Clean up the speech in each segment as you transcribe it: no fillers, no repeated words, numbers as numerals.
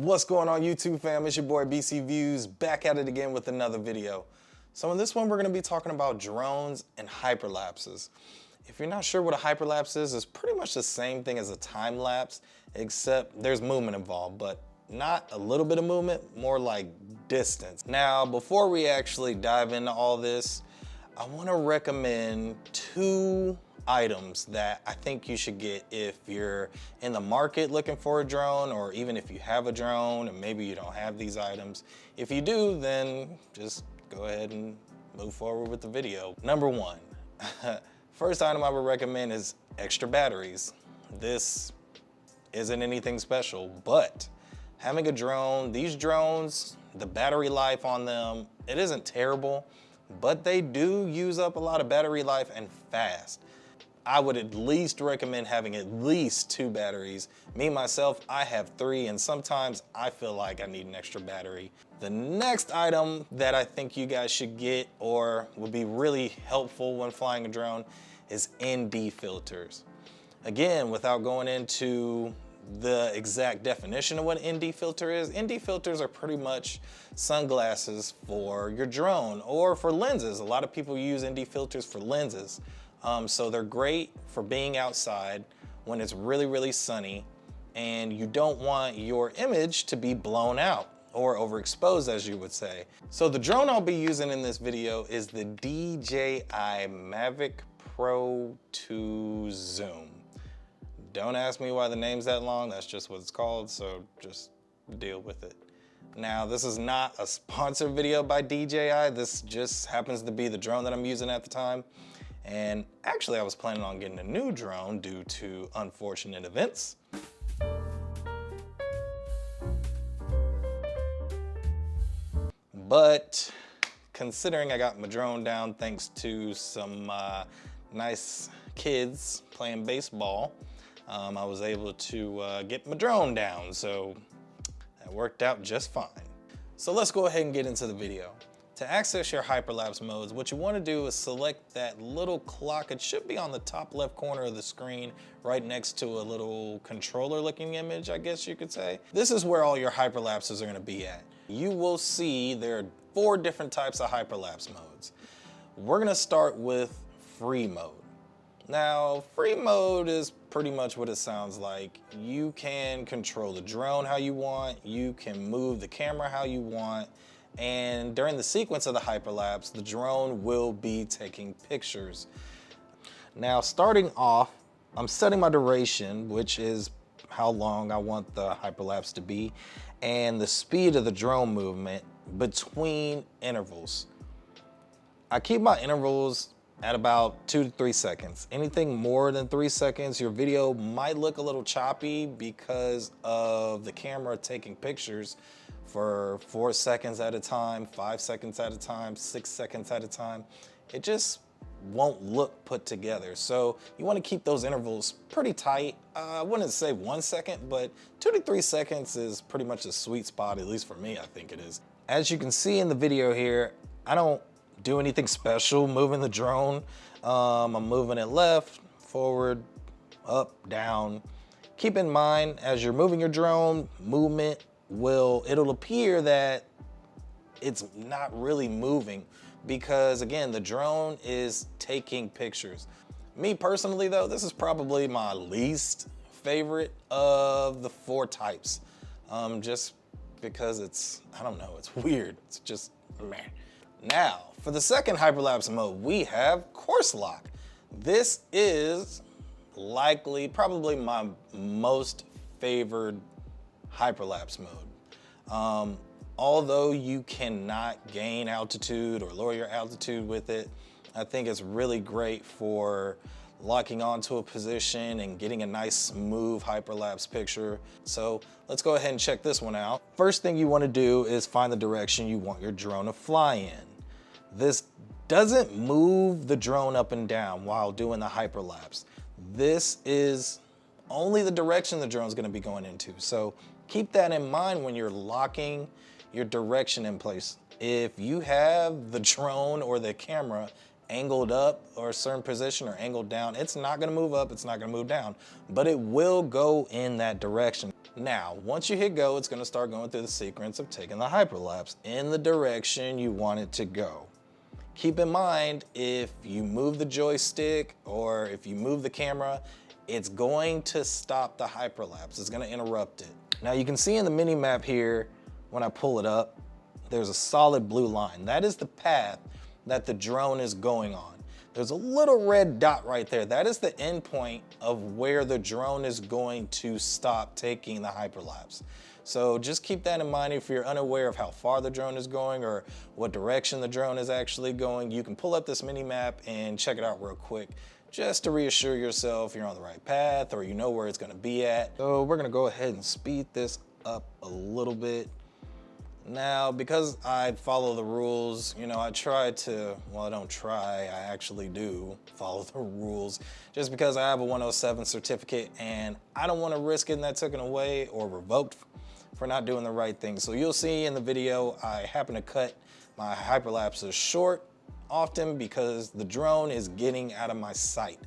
What's going on YouTube fam? It's your boy BC Views, back at it again with another video. So in this one we're going to be talking about drones and hyperlapses. If you're not sure what a hyperlapse is, it's pretty much the same thing as a time lapse, except there's movement involved, but not a little bit of movement, more like distance. Now before we actually dive into all this, I want to recommend two items that I think you should get if you're in the market looking for a drone, or even if you have a drone and maybe you don't have these items. If you do, then just go ahead and move forward with the video. Number one, first item I would recommend is extra batteries. This isn't anything special, but having a drone, these drones, the battery life on them, it isn't terrible, but they do use up a lot of battery life and fast. I would at least recommend having at least 2 batteries. Me, myself, I have 3, and sometimes I feel like I need an extra battery. The next item that I think you guys should get, or would be really helpful when flying a drone, is ND filters. Again, without going into the exact definition of what ND filter is, ND filters are pretty much sunglasses for your drone or for lenses. A lot of people use ND filters for lenses. So they're great for being outside when it's really, really sunny and you don't want your image to be blown out or overexposed, as you would say. So the drone I'll be using in this video is the DJI Mavic Pro 2 Zoom. Don't ask me why the name's that long, that's just what it's called, so just deal with it. Now, this is not a sponsored video by DJI, this just happens to be the drone that I'm using at the time. And actually I was planning on getting a new drone due to unfortunate events. But considering I got my drone down thanks to some nice kids playing baseball, I was able to get my drone down, so that worked out just fine. So let's go ahead and get into the video. To access your hyperlapse modes, what you want to do is select that little clock. It should be on the top left corner of the screen, right next to a little controller looking image, I guess you could say. This is where all your hyperlapses are going to be at. You will see there are 4 different types of hyperlapse modes. We're going to start with free mode. Now, free mode is pretty much what it sounds like. You can control the drone how you want, you can move the camera how you want, and during the sequence of the hyperlapse, the drone will be taking pictures. Now, starting off, I'm setting my duration, which is how long I want the hyperlapse to be, and the speed of the drone movement between intervals. I keep my intervals at about 2 to 3 seconds. Anything more than 3 seconds, your video might look a little choppy because of the camera taking pictures for 4 seconds at a time, 5 seconds at a time, 6 seconds at a time. It just won't look put together. So you want to keep those intervals pretty tight. I wouldn't say 1 second, but 2 to 3 seconds is pretty much a sweet spot, at least for me, I think it is. As you can see in the video here, I don't do anything special moving the drone. I'm moving it left, forward, up, down. Keep in mind, as you're moving your drone, movement it'll appear that it's not really moving because, again, the drone is taking pictures. Me personally though, this is probably my least favorite of the 4 types. Just because it's, I don't know, it's weird. It's just meh. Now, for the second hyperlapse mode, we have course lock. This is likely, probably my most favored hyperlapse mode. Although you cannot gain altitude or lower your altitude with it, I think it's really great for locking onto a position and getting a nice smooth hyperlapse picture. So let's go ahead and check this one out. First thing you want to do is find the direction you want your drone to fly in. This doesn't move the drone up and down while doing the hyperlapse. This is only the direction the drone's going to be going into. So keep that in mind when you're locking your direction in place. If you have the drone or the camera angled up or a certain position or angled down, it's not going to move up, it's not going to move down, but it will go in that direction. Now, once you hit go, it's gonna start going through the sequence of taking the hyperlapse in the direction you want it to go. Keep in mind, if you move the joystick or if you move the camera, it's going to stop the hyperlapse. It's gonna interrupt it. Now you can see in the mini map here, when I pull it up, there's a solid blue line. That is the path that the drone is going on. There's a little red dot right there. That is the end point of where the drone is going to stop taking the hyperlapse. So just keep that in mind if you're unaware of how far the drone is going or what direction the drone is actually going. You can pull up this mini map and check it out real quick just to reassure yourself you're on the right path or you know where it's gonna be at. So we're gonna go ahead and speed this up a little bit. Now, because I follow the rules, you know, I try to, well, I don't try, I actually do follow the rules just because I have a 107 certificate and I don't want to risk getting that taken away or revoked for not doing the right thing. So you'll see in the video, I happen to cut my hyperlapses short often because the drone is getting out of my sight,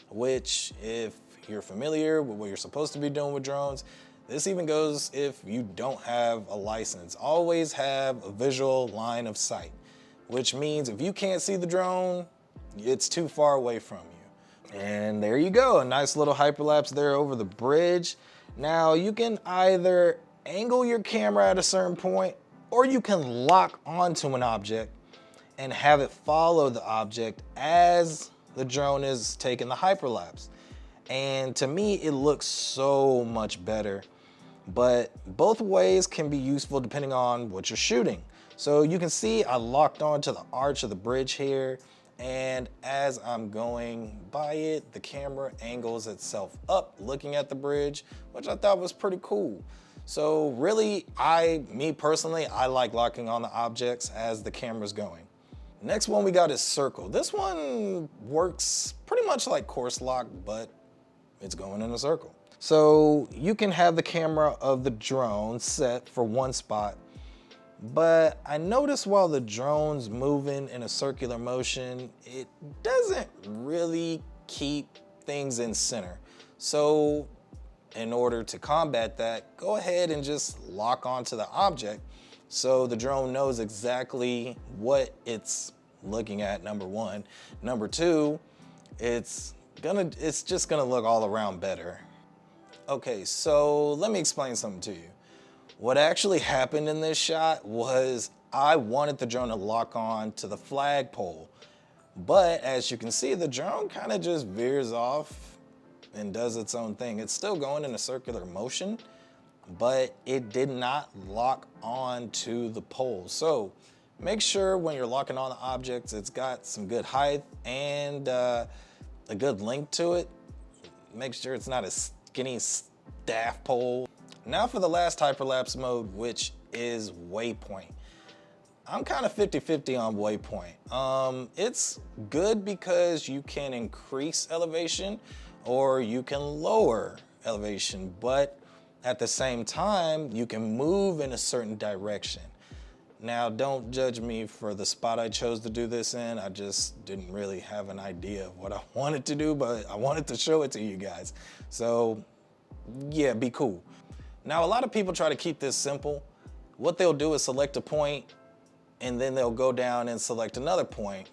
which if you're familiar with what you're supposed to be doing with drones, this even goes if you don't have a license. Always have a visual line of sight, which means if you can't see the drone, it's too far away from you. And there you go, a nice little hyperlapse there over the bridge. Now you can either angle your camera at a certain point or you can lock onto an object and have it follow the object as the drone is taking the hyperlapse. And to me, it looks so much better. But both ways can be useful depending on what you're shooting. So you can see I locked onto the arch of the bridge here, and as I'm going by it, the camera angles itself up looking at the bridge, which I thought was pretty cool. So really, me personally, I like locking on the objects as the camera's going. Next one we got is circle. This one works pretty much like course lock, but it's going in a circle. So you can have the camera of the drone set for one spot, but I noticed while the drone's moving in a circular motion, it doesn't really keep things in center. So in order to combat that, go ahead and just lock onto the object so the drone knows exactly what it's looking at, number one. Number two, it's just gonna look all around better. Okay, so let me explain something to you. What actually happened in this shot was I wanted the drone to lock on to the flagpole, but as you can see, the drone kind of just veers off and does its own thing. It's still going in a circular motion, but it did not lock on to the pole. So make sure when you're locking on the objects, it's got some good height and a good length to it. Make sure it's not a skinny staff pole. Now for the last hyperlapse mode, which is Waypoint. I'm kind of 50-50 on Waypoint. It's good because you can increase elevation or you can lower elevation, but at the same time, you can move in a certain direction. Now, don't judge me for the spot I chose to do this in. I just didn't really have an idea of what I wanted to do, but I wanted to show it to you guys. So yeah, be cool. Now, a lot of people try to keep this simple. What they'll do is select a point and then they'll go down and select another point.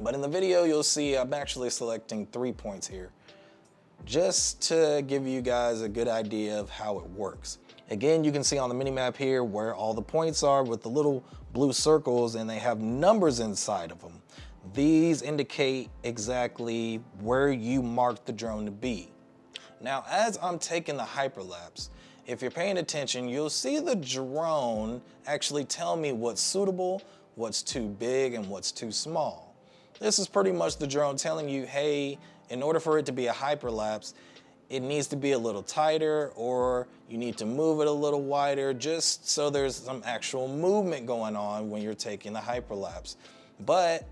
But in the video, you'll see I'm actually selecting 3 points here just to give you guys a good idea of how it works. Again, you can see on the mini map here where all the points are with the little blue circles and they have numbers inside of them. These indicate exactly where you marked the drone to be. Now, as I'm taking the hyperlapse, if you're paying attention, you'll see the drone actually tell me what's suitable, what's too big, and what's too small. This is pretty much the drone telling you, hey, in order for it to be a hyperlapse, it needs to be a little tighter or you need to move it a little wider just so there's some actual movement going on when you're taking the hyperlapse. But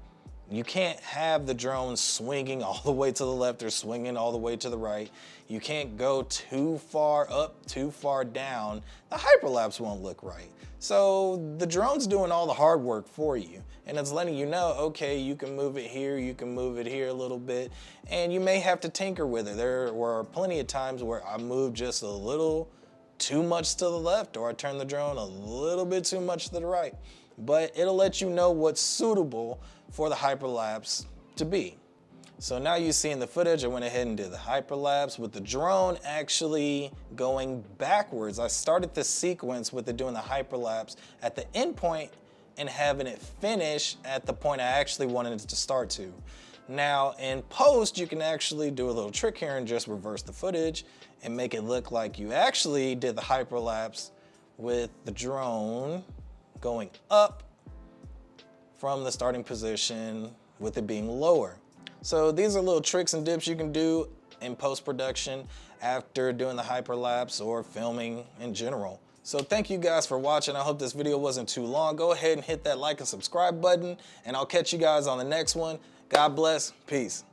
you can't have the drone swinging all the way to the left or swinging all the way to the right. You can't go too far up, too far down. The hyperlapse won't look right. So the drone's doing all the hard work for you. And it's letting you know, okay, you can move it here, you can move it here a little bit, and you may have to tinker with it. There were plenty of times where I moved just a little too much to the left, or I turn the drone a little bit too much to the right. But it'll let you know what's suitable for the hyperlapse to be. So now you see in the footage, I went ahead and did the hyperlapse with the drone actually going backwards. I started the sequence with it doing the hyperlapse at the end point and having it finish at the point I actually wanted it to start to. Now in post, you can actually do a little trick here and just reverse the footage and make it look like you actually did the hyperlapse with the drone going up from the starting position with it being lower. So these are little tricks and dips you can do in post-production after doing the hyperlapse or filming in general. So thank you guys for watching. I hope this video wasn't too long. Go ahead and hit that like and subscribe button, and I'll catch you guys on the next one. God bless. Peace.